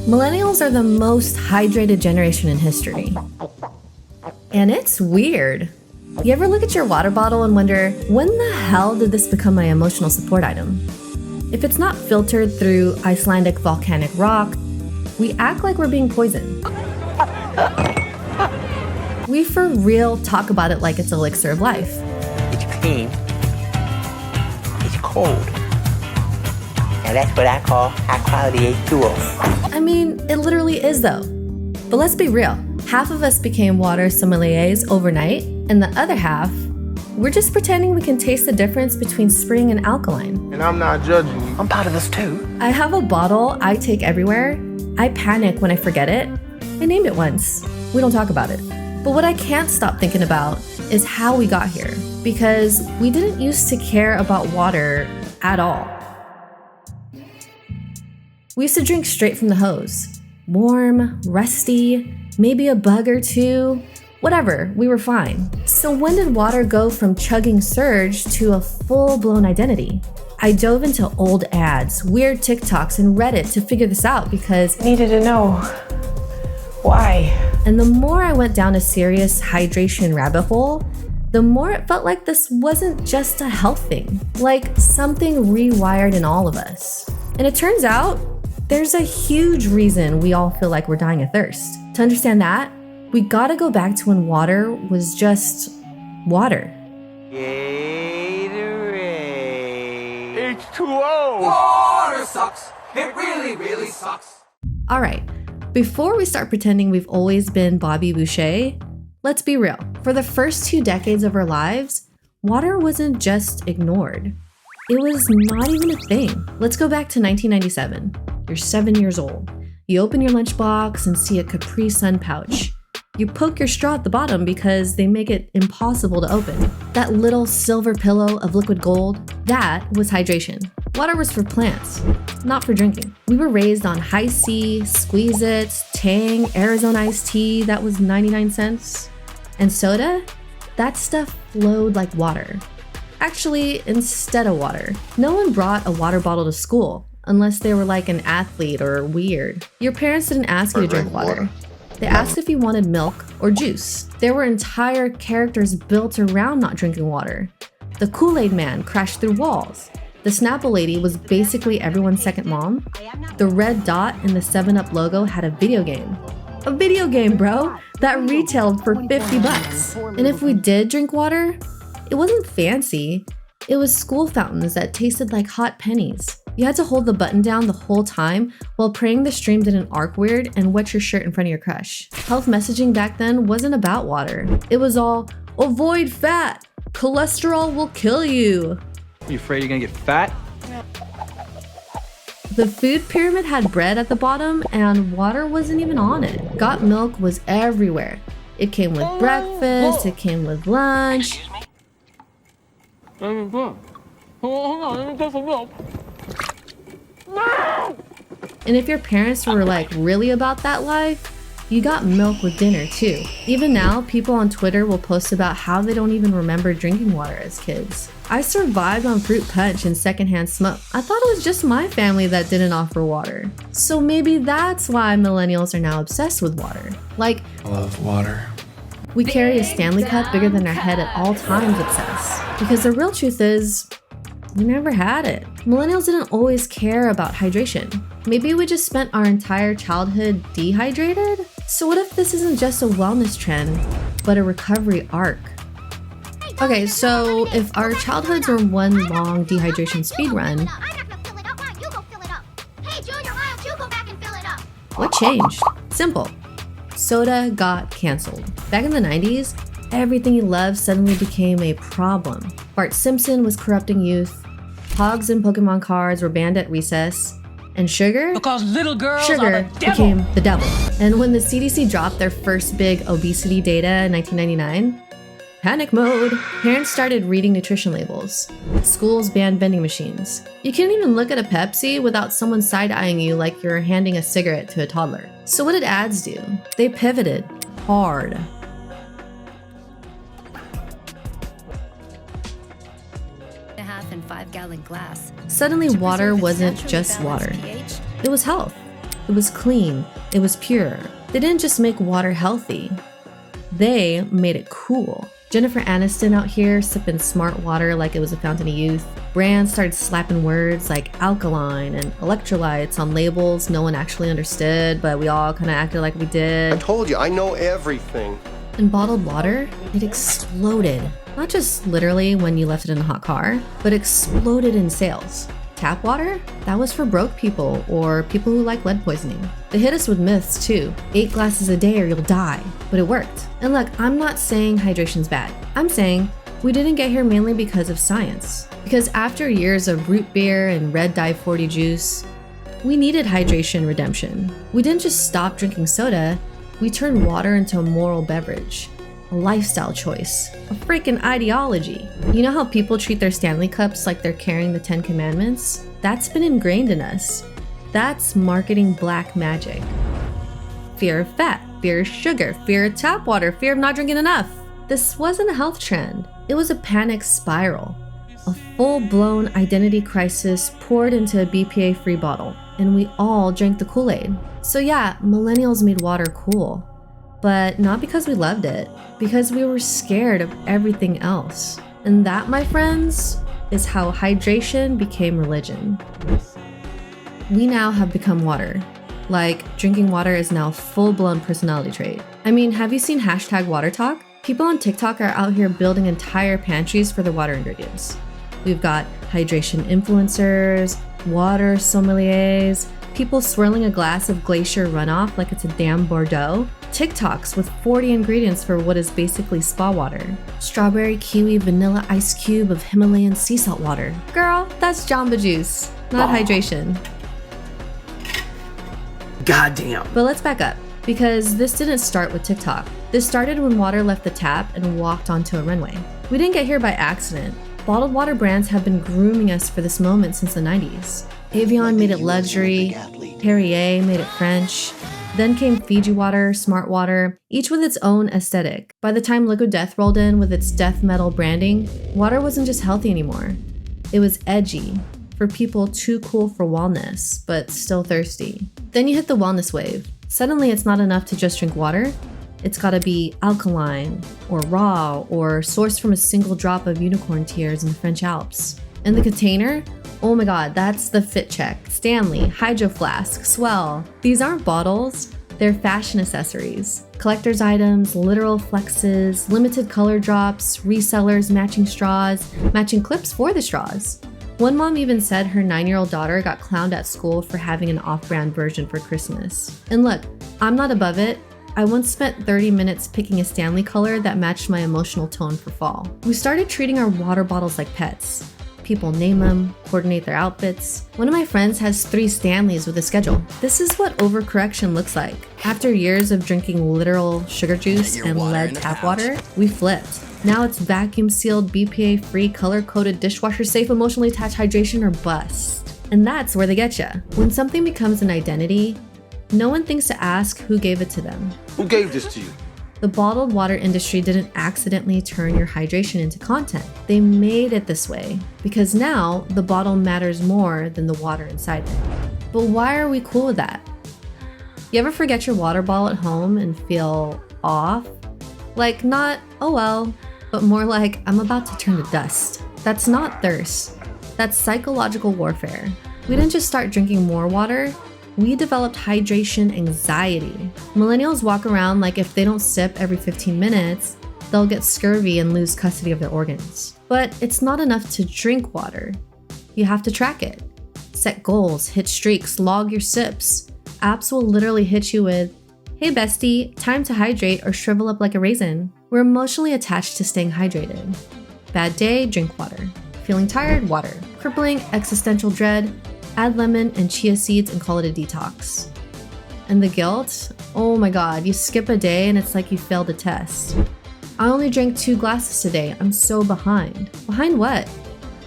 Millennials are the most hydrated generation in history. And it's weird. You ever look at your water bottle and wonder, when the hell did this become my emotional support item? If it's not filtered through Icelandic volcanic rock, we act like we're being poisoned. We for real talk about it like it's elixir of life. It's clean. It's cold. Now that's what I call high quality H2O. I mean, it literally is though. But let's be real. Half of us became water sommeliers overnight, and the other half, we're just pretending we can taste the difference between spring and alkaline. And I'm not judging you. I'm part of this too. I have a bottle I take everywhere. I panic when I forget it. I named it once. We don't talk about it. But what I can't stop thinking about is how we got here, because we didn't used to care about water at all. We used to drink straight from the hose. Warm, rusty, maybe a bug or two, whatever, we were fine. So when did water go from chugging surge to a full-blown identity? I dove into old ads, weird TikToks, and Reddit to figure this out because I needed to know why. And the more I went down a serious hydration rabbit hole, the more it felt like this wasn't just a health thing, like something rewired in all of us. And it turns out, there's a huge reason we all feel like we're dying of thirst. To understand that, we gotta go back to when water was just water. Gatorade. H2O. Water sucks. It really, really sucks. All right, before we start pretending we've always been Bobby Boucher, let's be real. For the first 2 decades of our lives, water wasn't just ignored. It was not even a thing. Let's go back to 1997. You're 7 years old. You open your lunchbox and see a Capri Sun pouch. You poke your straw at the bottom because they make it impossible to open. That little silver pillow of liquid gold, that was hydration. Water was for plants, not for drinking. We were raised on High C, Squeeze-Its, Tang, Arizona iced tea that was 99 cents. And soda? That stuff flowed like water. Actually, instead of water. No one brought a water bottle to school, unless they were like an athlete or weird. Your parents didn't ask you to drink water. They asked if you wanted milk or juice. There were entire characters built around not drinking water. The Kool-Aid Man crashed through walls. The Snapple Lady was basically everyone's second mom. The red dot in the 7-Up logo had a video game. A video game, bro! That retailed for $50. And if we did drink water, it wasn't fancy. It was school fountains that tasted like hot pennies. You had to hold the button down the whole time while praying the stream didn't arc weird and wet your shirt in front of your crush. Health messaging back then wasn't about water. It was all, avoid fat! Cholesterol will kill you! You afraid you're gonna get fat? The food pyramid had bread at the bottom and water wasn't even on it. Got milk was everywhere. It came with breakfast, it came with lunch. And if your parents were like really about that life, you got milk with dinner too. Even now, people on Twitter will post about how they don't even remember drinking water as kids. I survived on fruit punch and secondhand smoke. I thought it was just my family that didn't offer water. So maybe that's why millennials are now obsessed with water. Like, I love water. We carry a Stanley Cup bigger than our head at all times obsessed. Because the real truth is, we never had it. Millennials didn't always care about hydration. Maybe we just spent our entire childhood dehydrated? So what if this isn't just a wellness trend, but a recovery arc? Okay, so if our childhoods were one long dehydration speed run, what changed? Simple. Soda got canceled. Back in the 90s, everything you loved suddenly became a problem. Bart Simpson was corrupting youth, Pogs and Pokemon cards were banned at recess, and sugar? Because little girls Sugar are the devil. became the devil. And when the CDC dropped their first big obesity data in 1999, panic mode. Parents started reading nutrition labels. Schools banned vending machines. You can't even look at a Pepsi without someone side-eyeing you like you're handing a cigarette to a toddler. So what did ads do? They pivoted hard. and 5-gallon glass. Suddenly water wasn't just water. It was health. It was clean. It was pure. They didn't just make water healthy. They made it cool. Jennifer Aniston out here sipping smart water like it was a fountain of youth. Brands started slapping words like alkaline and electrolytes on labels no one actually understood, but we all kind of acted like we I did. told you, I know everything. And bottled water, it exploded. Not just literally when you left it in a hot car, but exploded in sales. Tap water? That was for broke people or people who like lead poisoning. They hit us with myths too. 8 glasses a day or you'll die. But it worked. And look, I'm not saying hydration's bad. I'm saying we didn't get here mainly because of science. Because after years of root beer and red dye 40 juice, we needed hydration redemption. We didn't just stop drinking soda, we turned water into a moral beverage. A lifestyle choice, a freaking ideology. You know how people treat their Stanley Cups like they're carrying the 10 Commandments? That's been ingrained in us. That's marketing black magic. Fear of fat, fear of sugar, fear of tap water, fear of not drinking enough. This wasn't a health trend. It was a panic spiral. A full-blown identity crisis poured into a BPA-free bottle. And we all drank the Kool-Aid. So yeah, millennials made water cool. But not because we loved it, because we were scared of everything else. And that, my friends, is how hydration became religion. We now have become water. Like, drinking water is now a full-blown personality trait. I mean, have you seen hashtag water talk? People on TikTok are out here building entire pantries for their water ingredients. We've got hydration influencers, water sommeliers, people swirling a glass of glacier runoff like it's a damn Bordeaux, TikToks with 40 ingredients for what is basically spa water. Strawberry, kiwi, vanilla ice cube of Himalayan sea salt water. Girl, that's Jamba Juice, not hydration. Goddamn. But let's back up, because this didn't start with TikTok. This started when water left the tap and walked onto a runway. We didn't get here by accident. Bottled water brands have been grooming us for this moment since the 90s. Evian made it luxury, Perrier made it French, then came Fiji water, Smart water, each with its own aesthetic. By the time Liquid Death rolled in with its death metal branding, water wasn't just healthy anymore. It was edgy, for people too cool for wellness, but still thirsty. Then you hit the wellness wave. Suddenly it's not enough to just drink water. It's gotta be alkaline, or raw, or sourced from a single drop of unicorn tears in the French Alps. And the container? Oh my god, that's the fit check. Stanley, Hydro Flask, Swell. These aren't bottles, they're fashion accessories. Collector's items, literal flexes, limited color drops, resellers, matching straws, matching clips for the straws. One mom even said her 9-year-old daughter got clowned at school for having an off-brand version for Christmas. And look, I'm not above it. I once spent 30 minutes picking a Stanley color that matched my emotional tone for fall. We started treating our water bottles like pets. People name them, coordinate their outfits. One of my friends has 3 Stanleys with a schedule. This is what overcorrection looks like. After years of drinking literal sugar juice and lead tap water, we flipped. Now it's vacuum-sealed, BPA-free, color-coded, dishwasher-safe, emotionally attached hydration or bust. And that's where they get ya. When something becomes an identity, no one thinks to ask who gave it to them. Who gave this to you? The bottled water industry didn't accidentally turn your hydration into content. They made it this way because now the bottle matters more than the water inside it. But why are we cool with that? You ever forget your water bottle at home and feel off? Like not, oh well, but more like I'm about to turn to dust. That's not thirst. That's psychological warfare. We didn't just start drinking more water. We developed hydration anxiety. Millennials walk around like if they don't sip every 15 minutes, they'll get scurvy and lose custody of their organs. But it's not enough to drink water. You have to track it. Set goals, hit streaks, log your sips. Apps will literally hit you with, hey bestie, time to hydrate or shrivel up like a raisin. We're emotionally attached to staying hydrated. Bad day, drink water. Feeling tired, water. Crippling existential dread, add lemon and chia seeds and call it a detox. And the guilt? Oh my god, you skip a day and it's like you failed a test. I only drank 2 glasses today, I'm so behind. Behind what?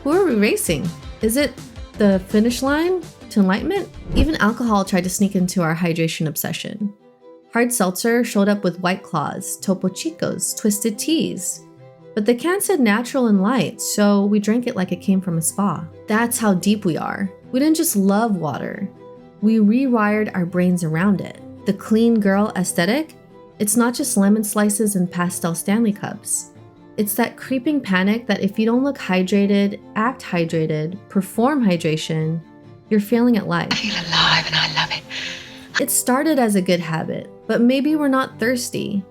Who are we racing? Is it the finish line to enlightenment? Even alcohol tried to sneak into our hydration obsession. Hard seltzer showed up with White Claws, Topo Chicos, Twisted Teas. But the can said natural and light, so we drank it like it came from a spa. That's how deep we are. We didn't just love water. We rewired our brains around it. The clean girl aesthetic, it's not just lemon slices and pastel Stanley cups. It's that creeping panic that if you don't look hydrated, act hydrated, perform hydration, you're failing at life. I feel alive and I love it. It started as a good habit, but maybe we're not thirsty.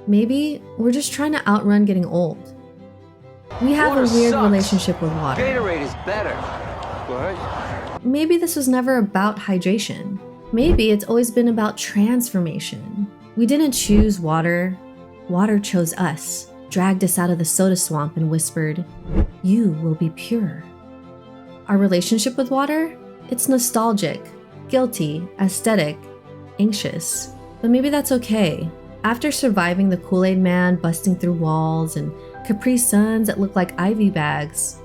Maybe we're just trying to outrun getting old. We have Water a weird sucks. relationship with water. Gatorade is better. What? Maybe this was never about hydration. Maybe it's always been about transformation. We didn't choose water. Water chose us, dragged us out of the soda swamp and whispered, "You will be pure." Our relationship with water? It's nostalgic, guilty, aesthetic, anxious. But maybe that's okay. After surviving the Kool-Aid man busting through walls and Capri Suns that look like IV bags,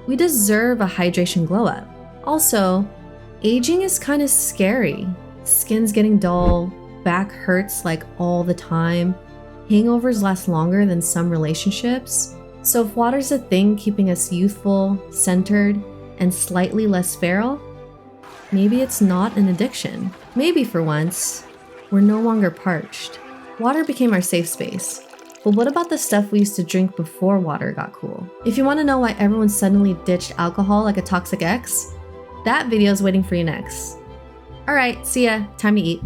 we deserve a hydration glow-up. Also, aging is kind of scary. Skin's getting dull, back hurts like all the time, hangovers last longer than some relationships. So if water's a thing keeping us youthful, centered, and slightly less feral, maybe it's not an addiction. Maybe for once, we're no longer parched. Water became our safe space. But what about the stuff we used to drink before water got cool? If you want to know why everyone suddenly ditched alcohol like a toxic ex, that video's waiting for you next. Alright, see ya. Time to eat.